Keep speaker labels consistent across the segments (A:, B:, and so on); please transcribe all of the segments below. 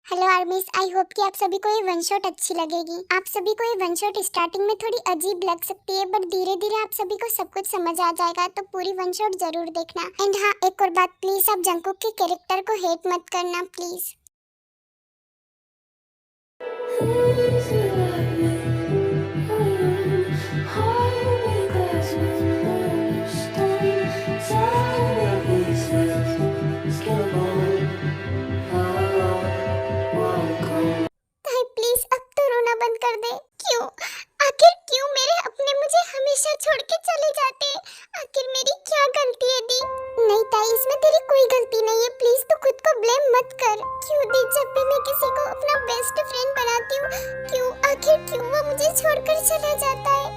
A: Hello आर्मीज, I hope कि आप सभी को ये वन शॉट अच्छी लगेगी। आप सभी को ये वन शॉट स्टार्टिंग में थोड़ी अजीब लग सकती है, बट धीरे धीरे आप सभी को सब कुछ समझ आ जाएगा, तो पूरी वन शॉट जरूर देखना। एंड हाँ, एक और बात, प्लीज आप जंकुक के कैरेक्टर को हेट मत करना प्लीज। प्लीज अब तो रोना बंद कर दे। क्यों, आखिर क्यों मेरे अपने मुझे हमेशा छोड़ के चले जाते हैं? आखिर मेरी क्या गलती है दी? नहीं ताई, इसमें तेरी कोई गलती नहीं है, प्लीज तू खुद को ब्लेम मत कर। क्यों दी, जब भी मैं किसी को अपना बेस्ट फ्रेंड बनाती हूँ, क्यों आखिर क्यों वो मुझे छोड़कर चला जाता है?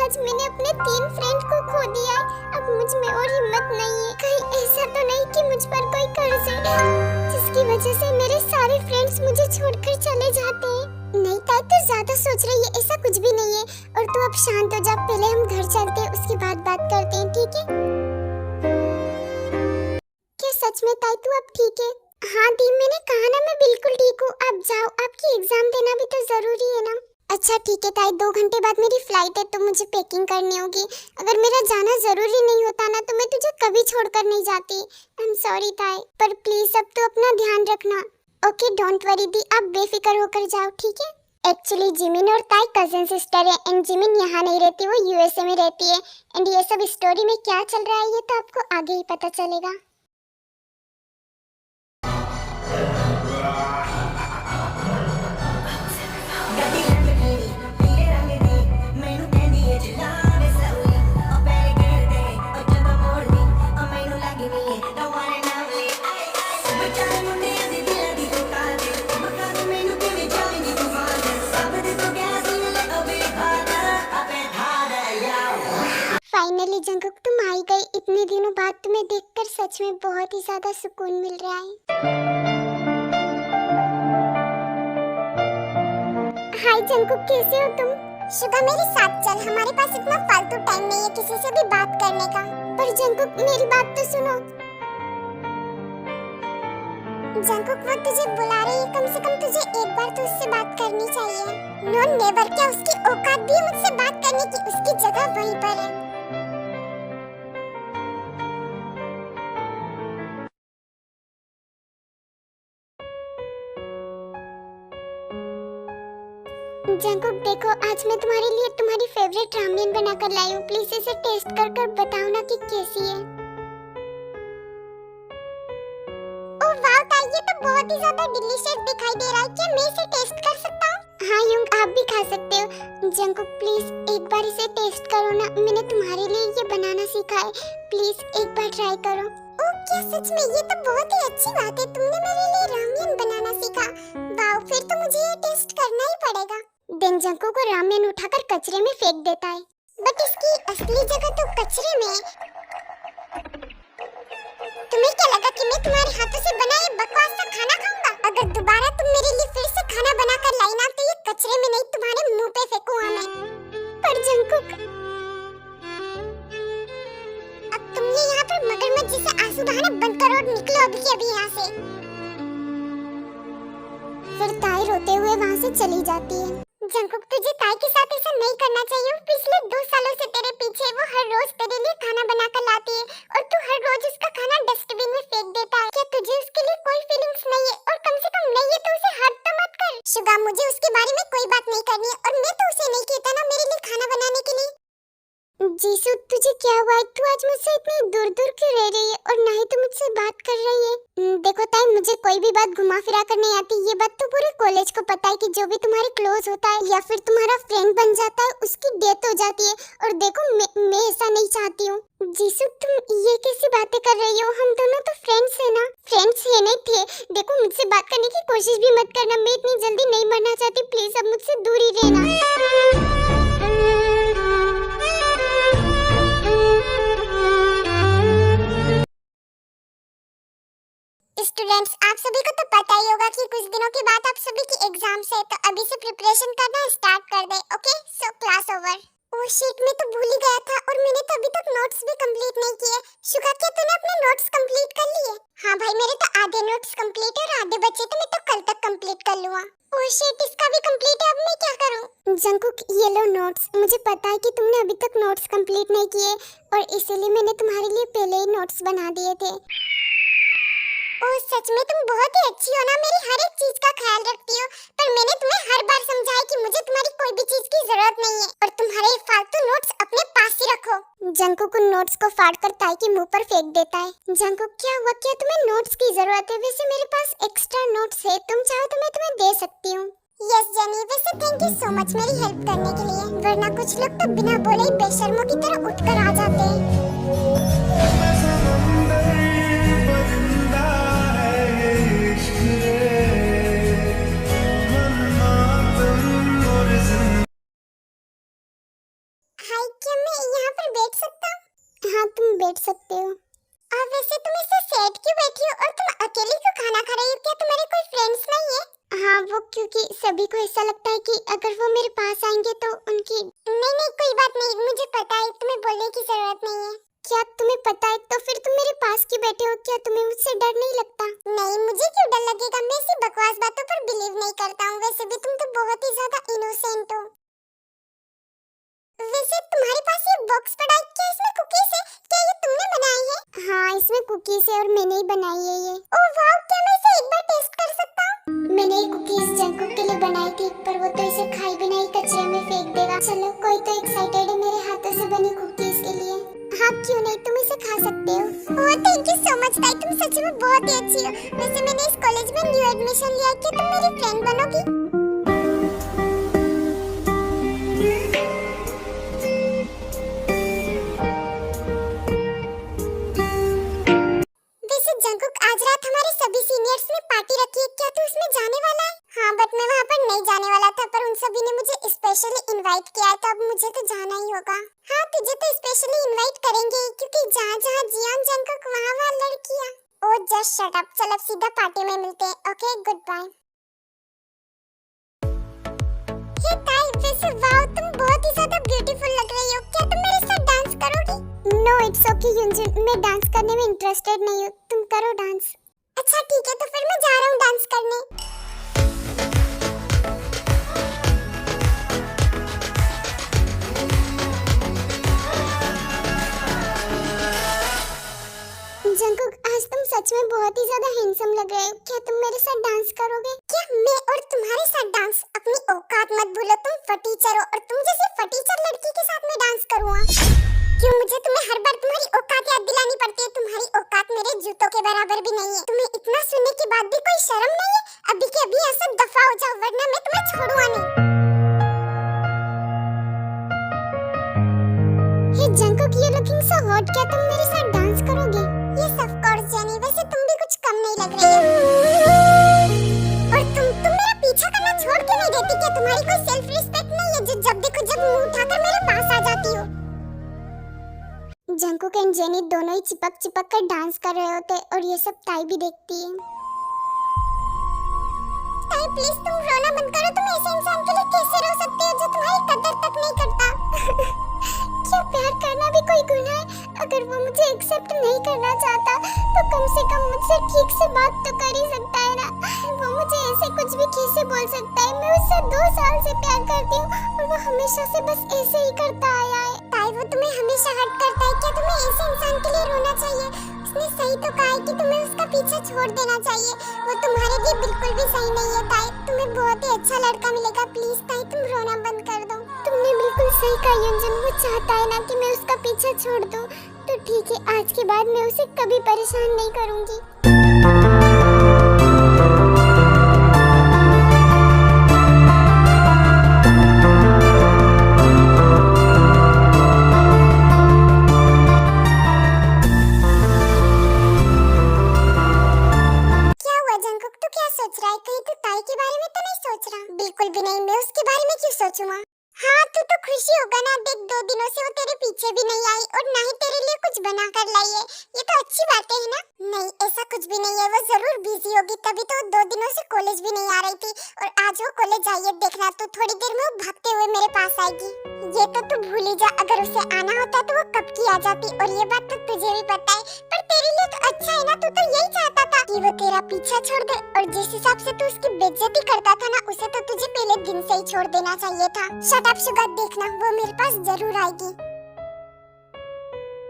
A: आज मैंने अपने 3 फ्रेंड को खो दिया है, अब मुझ में और हिम्मत नहीं है। कहीं ऐसा तो नहीं कि मुझ पर कोई कर्ज है जिसकी वजह से मेरे सारे फ्रेंड्स मुझे छोड़कर चले जाते हैं? नहीं ताई, तू ज्यादा सोच रही है, ऐसा कुछ भी नहीं है। और तू अब शांत हो जा, पहले हम घर चलते हैं, उसके बाद बात करते हैं, ठीक है? क्या सच में ताई तू अब ठीक है? हाँ दी, मैंने कहा ना मैं बिल्कुल ठीक हूँ। आप जाओ, आपकी एग्जाम देना भी तो जरूरी है ना। अच्छा ठीक है ताई, 2 घंटे बाद मेरी फ्लाइट है, तो मुझे पैकिंग करनी होगी। अगर मेरा जाना जरूरी नहीं होता ना, तो मैं तुझे कभी छोड़कर नहीं जाती। आई एम सॉरी ताई, पर प्लीज अब तू अपना ध्यान रखना। ओके, डोंट वरी दी, आप बेफिक्र होकर जाओ, ठीक है? एक्चुअली जिमिन और ताई कजिन सिस्टर है, एंड जिमिन यहाँ नहीं रहती, वो यूएसए में रहती है। एंड ये सब स्टोरी में क्या चल रहा है ये तो आपको आगे ही पता चलेगा। फाइनली जंकुक, तुम आई गई। इतने दिनों बाद तुम्हें देखकर सच में बहुत ही ज्यादा सुकून मिल रहा है। हाय जंकुक, कैसे हो तुम? शुगा, मेरे साथ चल, हमारे पास इतना फालतू टाइम नहीं है किसी से भी बात करने का। पर जंकुक, मेरी बात तो सुनो। जंकुक, वो तुझे बुला रही है, कम से कम तुझे एक बार तो उससे बात करनी चाहिए। नो नेवर, क्या उसकी औकात भी है मुझसे बात करने की? उसकी जगह वहीं पर है। जंकुक देखो, आज मैं तुम्हारे लिए तुम्हारी फेवरेट रामेन बनाकर लाई हूँ। प्लीज इसे टेस्ट कर कर बताओ ना कि कैसी है। ओह वाह ताई, ये तो बहुत ही ज्यादा डिलीशियस दिखाई दे रहा है। क्या मैं इसे टेस्ट कर सकता हूँ? हाँ युंग, आप भी खा सकते हो। जंकुक प्लीज एक बार इसे टेस्ट करो ना, मैंने तुम्हारे लिए ये बनाना सीखा है। प्लीज एक बार ट्राई करो। ओह क्या सच में? ये तो बहुत ही अच्छी बात है, तुमने मेरे लिए रामेन बनाना सीखा। वाह, फिर तो मुझे ये टेस्ट करना ही पड़ेगा। देन जंकुक को रामेन उठाकर कचरे में फेंक देता है। बट इसकी असली जगह तो कचरे में है। तुम्हें क्या लगा कि मैं तुम्हारे हाथों से बना ये बकवास सा खाना खाऊंगा? अगर दोबारा तुम मेरे लिए फिर से खाना बनाकर लाई ना, तो ये कचरे में नहीं, तुम्हारे मुंह पे फेंकूंगा मैं। पर जंकुक, अब तुम ये यहाँ पर मगरमच्छ जैसे आंसू बहाना बंद करो और निकलो अभी के अभी यहाँ से। फिर ताई रोते हुए वहाँ से चली जाती है। जंकुक, तुझे ताई के साथ ऐसा नहीं करना चाहिए। पिछले 2 सालों से तेरे पीछे वो हर रोज तेरे लिए खाना बनाकर लाती है, और तू हर रोज उसका खाना डस्टबिन में फेंक देता है। क्या तुझे उसके लिए कोई फीलिंग्स नहीं है? और कम से कम नहीं है तो उसे हर्ट तो मत कर। शुगा, मुझे उसके बारे में कोई बात नहीं करनी है, और मैं तो उसे नहीं कहता ना मेरे लिए खाना बनाने के लिए। जीसू, तुझे क्या हुआ है? तू आज मुझसे इतनी दूर दूर क्यों रह रही है, और ना ही तू मुझसे बात कर रही है? देखो ताई, मुझे कोई भी बात घुमा फिरा कर नहीं आती। ये बात तो पूरे कॉलेज को पता है कि जो भी तुम्हारे क्लोज होता है या फिर तुम्हारा फ्रेंड बन जाता है, उसकी डेथ हो जाती है। और देखो, मैं ऐसा नहीं चाहती हूँ। जीसू, तुम ये कैसी बातें कर रही हो? हम दोनों तो फ्रेंड्स है ना। फ्रेंड्स है नहीं थे? देखो, मुझसे बात करने की कोशिश भी मत करना, मैं इतनी जल्दी नहीं मरना चाहती। प्लीज अब मुझसे दूर ही रहना। स्टूडेंट्स, आप सभी को तो पता ही होगा कि कुछ दिनों के बाद आप सभी की एग्जाम्स है, तो अभी से प्रिपरेशन करना स्टार्ट कर दे। Okay, so class over. Oh shit, मैं तो भूल ही गया था, और मैंने तो अभी तक नोट्स भी कंप्लीट नहीं किए। शुगा, क्या तूने अपने नोट्स कंप्लीट कर लिए? हाँ भाई, मेरे तो आधे नोट्स कंप्लीट है और आधे बचे, तो मैं तो कल तक कंप्लीट कर लूँ। ओह शिट, इसका भी कंप्लीट है, अब मैं क्या करूँ? जंकुक, ये लो नोट्स। मुझे पता है कि तुमने अभी तक नोट्स कंप्लीट नहीं किए और इसीलिए मैंने तुम्हारे लिए पहले ही नोट्स बना दिए थे। ओह सच में तुम बहुत ही अच्छी हो ना, मेरी हर एक चीज का ख्याल रखती हो। पर मैंने तुम्हें हर बार समझाया कि मुझे तुम्हारी कोई भी चीज की जरूरत नहीं है और तुम्हारे फालतू नोट्स अपने पास ही रखो। जंकुक उन नोट्स को फाड़कर ताई के मुंह पर फेंक देता है। जंकुक, क्या हुआ? क्या तुम्हें नोट्स की जरूरत है? वैसे मेरे पास एक्स्ट्रा नोट्स है, तुम चाहो तो मैं तुम्हें दे सकती हूँ। यस जेनी, वैसे थैंक यू सो मच मेरी हेल्प करने के लिए, वरना कुछ लोग तो बिना बोले ही बेशर्मों की तरह उठकर आ जाते हैं। हाँ, तुम बैठ सकते हो। और वैसे तुम ऐसे सेट क्यों बैठी हो और तुम अकेली क्यों खाना खा रही हो? क्या तुम्हारे कोई फ्रेंड्स नहीं है? हाँ, वो क्योंकि सभी को ऐसा लगता है कि अगर वो मेरे पास आएंगे तो उनकी। नहीं, कोई बात नहीं, मुझे पता है, तुम्हें बोलने की जरूरत नहीं है। क्या तुम्हें पता है तो फिर तुम मेरे पास क्यों बैठे हो? क्या तुम्हें मुझसे डर नहीं लगता? नहीं, मुझे क्यों डर लगेगा, मैं ऐसी बकवास बातों पर बिलीव नहीं करता हूँ। वैसे भी तुम तो बहुत ही ज्यादा इनोसेंट हो। वैसे तुम्हारे पास ये बॉक्स पड़ा है, क्या इसमें कुकीज है? क्या ये तुमने बनाई है? हाँ, इसमें कुकीज है और मैंने ही बनाई है ये। ओह वाव, क्या मैं इसे एक बार टेस्ट कर सकता हूँ? मैंने ये कुकीज जंकुक के लिए बनाई थी, पर वो तो इसे खाई बिना ही कचरे में फेंक देगा। चलो, कोई तो एक्साइटेड है मेरे हाथों से बनी कुकीज के लिए। हाँ, क्यों नहीं, तुम इसे खा सकते हो। Oh thank you so much ताई, तुम सच में बहुत ही अच्छी हो। वैसे मैंने इस कॉलेज में न्यू एडमिशन लिया है, क्या तुम मेरी फ्रेंड बनोगी? जंकुक, आज रात हमारे सभी सीनियर्स ने पार्टी रखी है, क्या तू उसमें जाने वाला है? हाँ, बट मैं वहाँ पर नहीं जाने वाला था, पर उन सभी ने मुझे स्पेशली इनवाइट किया है, तो अब मुझे तो जाना ही होगा। हाँ, तुझे तो स्पेशली इनवाइट करेंगे क्योंकि जहाँ जियान जंकुक वहाँ लड़कियाँ। ओह जस्ट शट अप, चल अब सीधा पार्टी में मिलते हैं। Okay, good bye. हे ताई, वैसे वाव, तुम बहुत ही ज्यादा ब्यूटीफुल लग रही हो। क्या तुम मेरे साथ डांस करोगी? नो इट्स ओके युनजुन, मैं डांस करने में इंटरेस्टेड नहीं हूँ, तुम करो डांस। अच्छा ठीक है, तो फिर मैं जा रहा हूँ डांस करने। जंकुक, आज तुम सच में बहुत ही ज्यादा हैंडसम लग रहे हो। क्या तुम मेरे साथ डांस करोगे? क्या मैं और तुम्हारे साथ डांस? अपनी औकात मत भूलो, तुम फटीचर हो और तुम जैसे फटीचर लड़की के साथ मैं डांस करूँगा? क्यों मुझे तुम्हें हर बार तुम्हारी औकात याद दिलानी पड़ती है? तुम्हारी औकात मेरे जूतों के बराबर भी नहीं है। तुम्हें इतना सुनने के बाद भी कोई शर्म नहीं है? अभी के अभी यहाँ से दफा हो जाओ, वरना मैं तुम्हें छोड़ूंगा नहीं। Hey Jungkook, you looking so hot, क्या तुम मेरे साथ डांस करोगे? यस ऑफ कोर्स जेनी, वैसे तुम भी कुछ कम नहीं लग रही हो। और तुम मेरा पीछा करना छोड़ क्यों नहीं देती? क्या तुम्हारी कोई सेल्फ रिस्पेक्ट नहीं है जो जब देखो जब मुंह उठाकर मेरे पास आ जाती हो? जंकुक एंड जेनी दोनों ही चिपक कर डांस कर रहे होते और ये सब ताई भी देखती है। ताई प्लीज तुम रोना बंद करो, तुम ऐसे इंसान के लिए कैसे रो सकते हो जो तुम्हारी कदर तक नहीं करता? क्या प्यार करना भी कोई गुनाह है? अगर वो मुझे एक्सेप्ट नहीं करना चाहता तो कम से कम मुझसे ठीक से बात तो कर ही सकता है ना। वो मुझे ऐसे कुछ भी कैसे बोल सकता है? मैं उससे 2 साल से प्यार करती हूँ और वो हमेशा से बस ऐसे ही करता आया है। ताई, वो तुम्हें हमेशा हर्ट करता है, क्या तुम्हें ऐसे इंसान के लिए रोना चाहिए? उसने सही तो कहा है कि तुम्हें उसका पीछा छोड़ देना चाहिए। वो तुम्हारे लिए बिल्कुल भी सही नहीं है ताई, तुम्हें बहुत ही अच्छा लड़का मिलेगा। प्लीज ताई, तुम रोना बंद कर दो। तुमने बिल्कुल सही कहा युनजुन, वो चाहता है ना कि मैं उसका पीछा छोड़ दूं। तो ठीक है, आज के बाद मैं उसे कभी परेशान नहीं करूंगी। सोच रहा है कहीं तू ताई के बारे में तो नहीं सोच रहा? बिल्कुल भी नहीं, मैं उसके बारे में क्यों सोचूंगा? हाँ, तू तो खुशी होगा ना, देख 2 दिनों से वो तेरे पीछे भी नहीं आई और ना ही तेरे लिए कुछ बना कर लाई है। ये तो अच्छी बात है ना? नहीं, ऐसा कुछ भी नहीं है, वो जरूर बिजी होगी, तभी तो 2 दिनों से कॉलेज भी नहीं आ रही थी। और आज वो कॉलेज आई है, देखना तो थोड़ी देर में वो भागते हुए मेरे पास आएगी। ये तो तू भूल ही जा, अगर उसे आना होता तो वो कब की आ जाती। और ये बात तो तुझे भी पता है, पर तेरे लिए तो अच्छा है ना, तू तो यही चाहता था। ताकि वो तेरा पीछा छोड़ दे। और जिस हिसाब से तू उसकी बेइज्जती करता था ना, उसे तो तुझे पहले दिन से ही छोड़ देना चाहिए था। शट अप शुगर, देखना वो मेरे पास जरूर आएगी।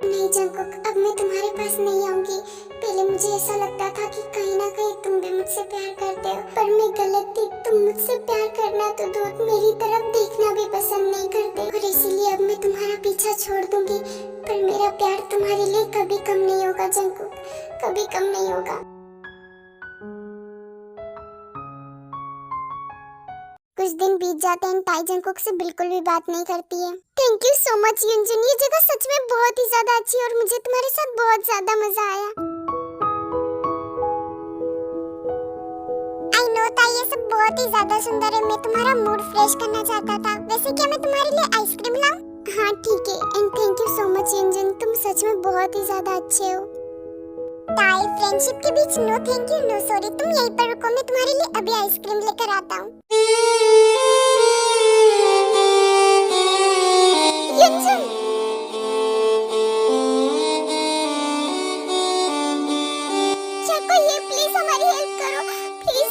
A: नहीं जंकुक, अब मैं तुम्हारे पास नहीं आऊंगी। पहले मुझे ऐसा लगता था कि कहीं ना कहीं तुम भी मुझसे प्यार करते हो, पर मैं गलत थी। तुम मुझसे प्यार करना तो दूर, मेरी तरफ देखना भी पसंद नहीं करते, और इसीलिए अब मैं तुम्हारा पीछा छोड़ दूंगी। पर मेरा प्यार तुम्हारे लिए कभी कम नहीं होगा जंकुक, कभी कम नहीं होगा। कुछ दिन बीत जाते हैं, ताई जंकुक से बिल्कुल भी बात नहीं करती है। थैंक यू सो मच युनजुन, ये जगह सच में बहुत ही ज्यादा अच्छी है और मुझे तुम्हारे साथ बहुत ज्यादा मजा आया। आई नो ताई, ये सब बहुत ही ज्यादा सुंदर है। मैं तुम्हारा मूड फ्रेश करना चाहता था। वैसे क्या मैं तुम्हारे लिए आइसक्रीम लाऊं? हाँ ठीक है, and thank you so much Yunjun, तुम सच में बहुत ही ज्यादा अच्छे हो। ताई, फ्रेंडशिप के बीच no thank you no sorry. तुम यहीं पर रुको, मैं तुम्हारे लिए अभी आइसक्रीम लेकर आता हूँ। युनजुन, क्या कोई है, प्लीज हमारी हेल्प करो प्लीज।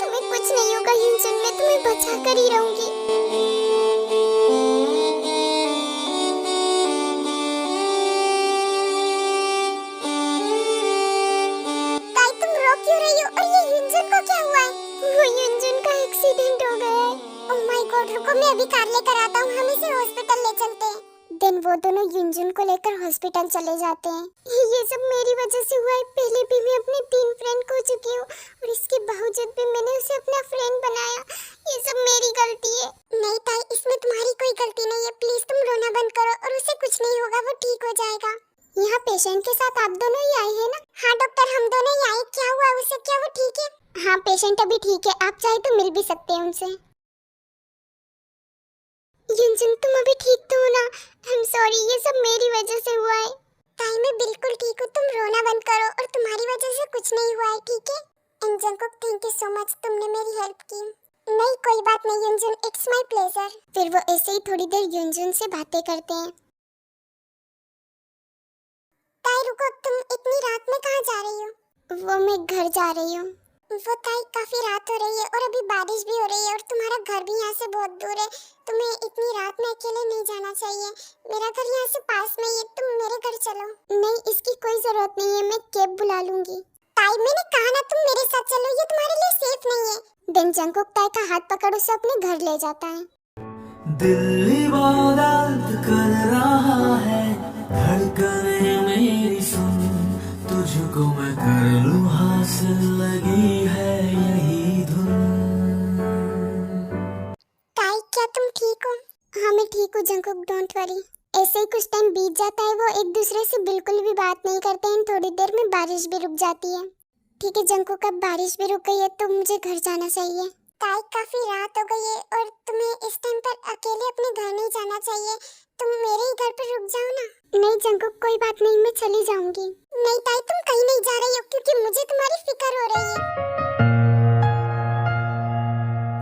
A: तुम्हें कुछ नहीं होगा युनजुन, मैं तुम्हें बचा कर ही रहूंगी। रुको, मैं अभी कार लेकर आता हूँ, हम इसे हॉस्पिटल ले चलते हैं। देन वो दोनों युनजुन को लेकर हॉस्पिटल चले जाते हैं। ये सब मेरी वजह से हुआ है। पहले भी मैं अपने 3 फ्रेंड खो चुकी हूँ और इसके बावजूद भी मैंने उसे अपना फ्रेंड बनाया। ये सब मेरी गलती है। नहीं ताई, इसमें तुम्हारी कोई गलती नहीं है। प्लीज तुम रोना बंद करो और उसे कुछ नहीं होगा, वो ठीक हो जाएगा। यहाँ पेशेंट के साथ आप दोनों ही आए हैं ना? हाँ डॉक्टर, हम दोनों ही आए। क्या हुआ उसे, क्या वो ठीक है? हाँ, पेशेंट अभी ठीक है, आप चाहे तो मिल भी सकते हैं उनसे। युनजुन, तुम अभी ठीक तो हो ना? आई एम सॉरी, ये सब मेरी वजह से हुआ है। ताई, मैं बिल्कुल ठीक हूँ, तुम रोना बंद करो। और तुम्हारी वजह से कुछ नहीं हुआ है, ठीक है? And Jungkook, thank you so much, तुमने मेरी हेल्प की। नहीं कोई बात नहीं युनजुन, इट्स माय प्लेजर। फिर वो ऐसे ही थोड़ी देर युनजुन से बातें करते हैं। ताई रुको, तुम इतनी रात में कहाँ जा रही हो? वो मैं घर जा रही हूँ। वो ताई, काफी रात हो रही है और अभी बारिश भी हो रही है और तुम्हारा घर भी यहाँ से बहुत दूर है। तुम्हें इतनी रात में अकेले नहीं जाना चाहिए। मेरा घर यहाँ से पास में ही है, तुम मेरे घर चलो। नहीं, इसकी कोई जरूरत नहीं है, मैं कैब बुला लूंगी। ताई, मैंने कहा ना तुम मेरे साथ चलो, ये तुम्हारे लिए सेफ नहीं है। देन जंकुक ताई का हाथ पकड़ उसे अपने घर ले जाता है।
B: दिल इबादत कर रहा है, धड़कने मेरी सुन, तुझको मैं कर लूं हासिल, लगी है यही धुन।
A: ताई, क्या तुम ठीक हो? हाँ मैं ठीक हूँ जंकुक, डोंट वरी। ऐसे ही कुछ टाइम बीत जाता है, वो एक दूसरे से बिल्कुल भी बात नहीं करते हैं। थोड़ी देर में बारिश भी रुक जाती है। ठीक है जंकुक, अब बारिश भी रुक गई है तो मुझे घर जाना चाहिए। ताई, काफी रात हो गई है और तुम्हें इस टाइम पर अकेले अपने घर नहीं जाना चाहिए। तुम मेरे ही घर पर रुक जाओ ना। नहीं जंकुक, कोई बात नहीं, मैं चली जाऊंगी। नहीं ताई, तुम कहीं नहीं जा रही हो क्योंकि मुझे तुम्हारी फिक्र हो रही है।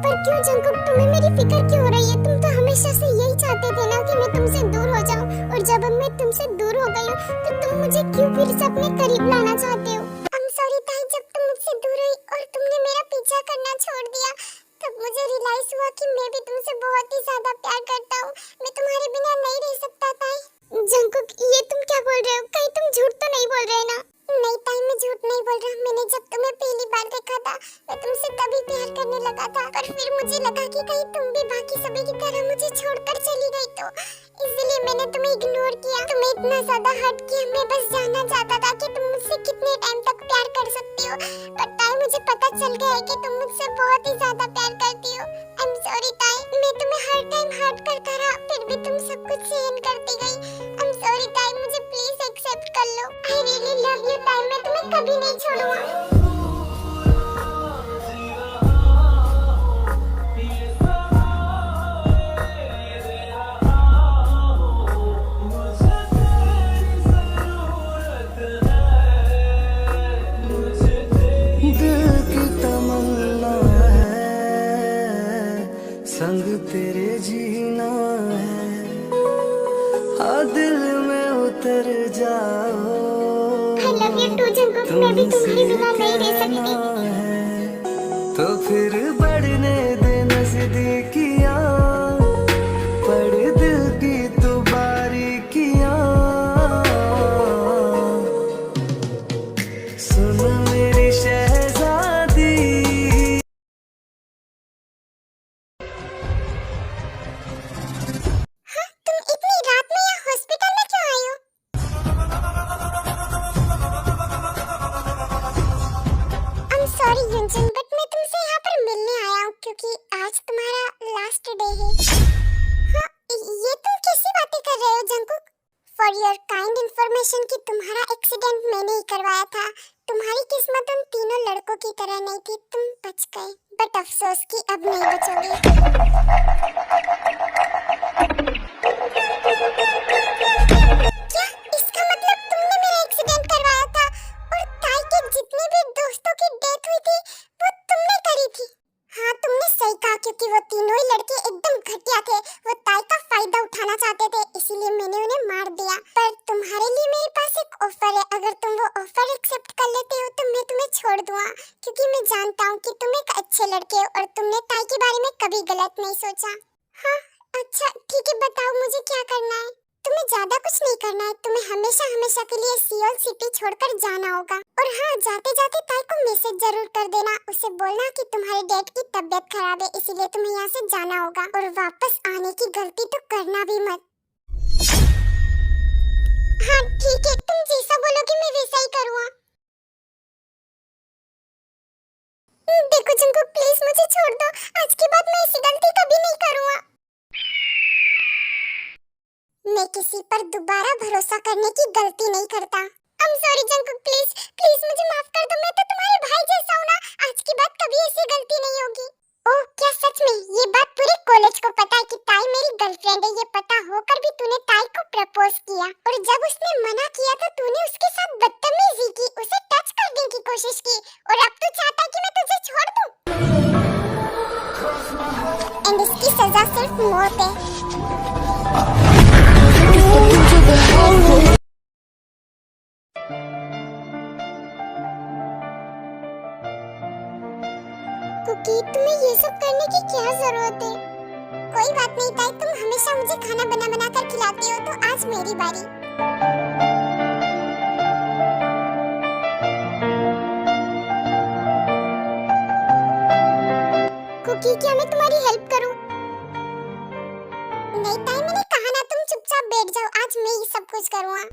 A: पर क्यों जंकुक, तुम्हें मेरी फिक्र क्यों हो रही है? तुम तो हमेशा से यही चाहते थे ना कि मैं तुमसे दूर हो जाऊं, और जब अब मैं तुमसे दूर हो गई हूँ तो तुम मुझे क्यों फिर से अपने करीब लाना चाहते हो? आई एम सॉरी ताई, जब तुम मुझसे दूर हुई और तुमने मेरा पीछा करना छोड़ दिया तब मुझे रियलाइज हुआ कि मैं भी तुमसे बहुत ही ज्यादा प्यार करता हूँ। मैं तुम्हारे बिना नहीं रह सकता ताई। जंकुक, ये तुम क्या बोल रहे हो? कहीं तुम झूठ तो नहीं बोल रहे ना? नहीं ताई, मैं झूठ नहीं बोल रहा। मैंने जब तुम्हें पहली बार देखा था मैं तुमसे तभी प्यार करने लगा था, पर फिर मुझे लगा कि कहीं तुम भी बाकी सभी की तरह मुझे छोड़कर चली गई तो इसलिए मैंने तुम्हें इग्नोर किया। तुम्हें इतना ज्यादा हर्ट किया। मैं बस जानना चाहता था कि तुम मुझसे कितने टाइम तक प्यार कर सकती हो, पर ताई मुझे पता चल गया है कि तुम मुझसे बहुत ही ज्यादा प्यार करती हो। आई एम सॉरी ताई, मैं तुम्हें हर टाइम हर्ट करता रहा, फिर भी तुम सब कुछ सहन करती गई। आई एम सॉरी ताई, मुझे प्लीज एक्सेप्ट कर लो। आई रियली लव यू ताई, मैं तुम्हें कभी नहीं छोड़ूंगा।
B: संग तेरे जी
A: मैं भी तुम्हारे बिना नहीं रह सकती।
B: तो फिर बढ़ने दे नजदीकियां, पढ़ दिल की तो बारीकियां, सुन मेरी शहजादी।
A: हाँ, तुम इतनी रात में यहाँ हॉस्पिटल में क्यों आई हो? I'm sorry युंजन, बट मैं तुमसे यहाँ पर मिलने आया हूँ क्योंकि आज तुम्हारा लास्ट डे है। हाँ, ये तुम कैसी बातें कर रहे हो Jungkook? For your kind information कि तुम्हारा एक्सीडेंट मैंने ही करवाया था। तुम्हारी किस्मत उन तीनों लड़कों की तरह नहीं थी, तुम बच गए, बट अफसोस कि अब नहीं बचोगे। क्या इसका मतलब तुमने मेरा एक्सीडेंट करवाया था और ताई के जितने भी दोस्तों की डेथ हुई थी वो तुमने करी थी? हाँ, तुमने सही कहा क्योंकि वो तीनों ही लड़के एकदम घटिया थे। वो ताई का फायदा उठाना चाहते थे, इसीलिए मैंने उन्हें मार दिया। पर तुम्हारे लिए मेरे पास एक ऑफर है, अगर तुम वो ऑफर एक्सेप्ट कर लेते हो तो मैं तुम्हें छोड़ दूंगा, क्योंकि मैं जानता हूँ कि तुम एक अच्छे लड़के हो और तुमने ताई के बारे में कभी गलत नहीं सोचा। हाँ, अच्छा ठीक है, बताओ मुझे क्या करना है? तुम्हें ज्यादा कुछ नहीं करना है, तुम्हें हमेशा हमेशा के लिए सियोल सिटी छोड़कर जाना होगा। और हाँ, जाते जाते ताई को मैसेज जरूर कर देना, उसे बोलना कि तुम्हारे डैड की तबीयत खराब है, इसीलिए तुम्हें यहाँ से जाना होगा और वापस आने की गलती तो करना भी मत। हाँ ठीक है, तुम जैसा बोलोगे मैं वैसा ही करूँगा। देखो जंकुक, प्लीज मुझे छोड़ दो, आज के बाद मैं ऐसी गलती कभी नहीं करूँगा। मैं किसी पर दोबारा भरोसा करने की गलती नहीं करता। I'm sorry Jungkook, please please मुझे माफ कर दो, मैं तो तुम्हारे भाई जैसा हूँ ना, आज के बाद कभी ऐसी गलती नहीं होगी। ओह क्या सच में? ये बात पूरे कॉलेज को पता है कि ताई मेरी गर्लफ्रेंड है, ये पता होकर भी तूने ताई को प्रपोज किया और जब उसने मना किया तो तूने उसके साथ बदतमीजी की, उसे टच करने की कोशिश की और अब तू चाहता है कि मैं तुझे छोड़ दूं? एंड इसकी सजा सिर्फ मौत है। कुकी, तुम्हें ये सब करने की क्या जरूरत है? कोई बात नहीं ताई, तुम हमेशा मुझे खाना बना बना कर खिलाती हो, तो आज मेरी बारी। कुकी, क्या मैं तुम्हारी हेल्प करूं? नहीं ताई, मैंने कहा ना, तुम चुपचाप बैठ जाओ, आज मैं ही सब कुछ करूँगा।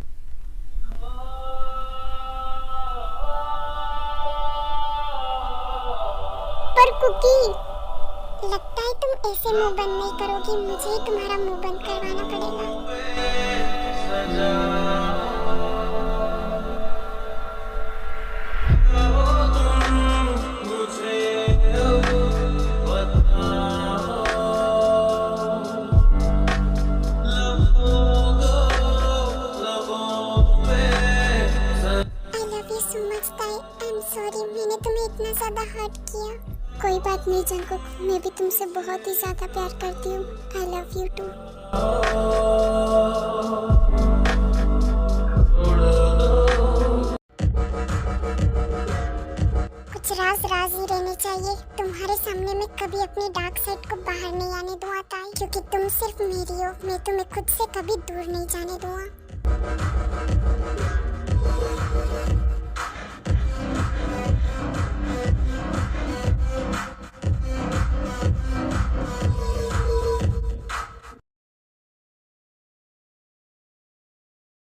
A: पर कुकी, लगता है तुम ऐसे मुंह बंद नहीं करोगी, मुझे ही तुम्हारा मुंह बंद करवाना पड़ेगा। I love you so much ताई, I'm sorry मैंने तुम्हें इतना ज्यादा हर्ट किया। कोई बात नहीं जंकुक, मैं भी तुमसे बहुत ही ज्यादा प्यार करती हूँ। I love you too। कुछ राज राज ही रहने चाहिए। तुम्हारे सामने मैं कभी अपनी डार्क साइड को बाहर नहीं आने दूंगा ताई, क्योंकि तुम सिर्फ मेरी हो, मैं तुम्हें खुद से कभी दूर नहीं जाने दूंगा।